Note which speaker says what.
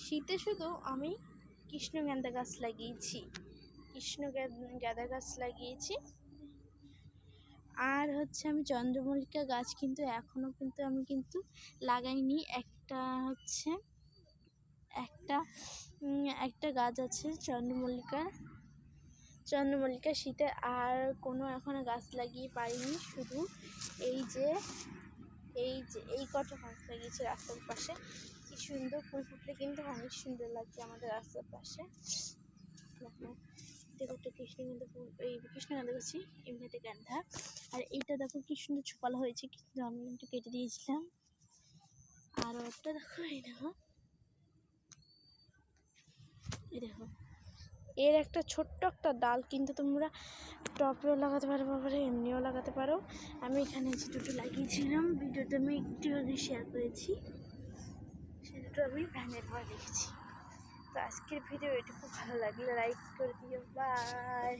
Speaker 1: শীতে শুধু আমি কৃষ্ণগেন্দা গাছ লাগিয়েছি, গাঁদা গাছ লাগিয়েছি। আর হচ্ছে আমি চন্দ্রমল্লিকা গাছ কিন্তু এখনও কিন্তু আমি লাগাইনি। একটা গাছ আছে চন্দ্রমল্লিকা শীতে। আর কোনো এখনো গাছ লাগিয়ে পারিনি, শুধু এই কটা গাছ লাগিয়েছি রাস্তার পাশে। কি সুন্দর ফুল ফুটলে কিন্তু অনেক সুন্দর লাগছে আমাদের রাস্তার পাশে। দেখো একটা কৃষ্ণগন্ধা ফুল, এই কৃষ্ণগন্ধা গাছি, এমনিতে গান্ধা। আর এইটা দেখো কি সুন্দর ছোপালো হয়েছে, কিন্তু আমি একটু কেটে দিয়েছিলাম। আর ওটা দেখো, এই দেখো এর একটা ছোট্ট একটা ডাল কিন্তু তোমরা টবেও লাগাতে পারো, বাবারে এমনিও লাগাতে পারো। আমি এখানে যে দুটো লাগিয়েছিলাম, ভিডিওতে আমি একটু আগে শেয়ার করেছি, সে দুটো আমি ভ্যানের পর রেখেছি। তো আজকের ভিডিও এটা খুব ভালো লাগলে লাইক করে দিও, বাই।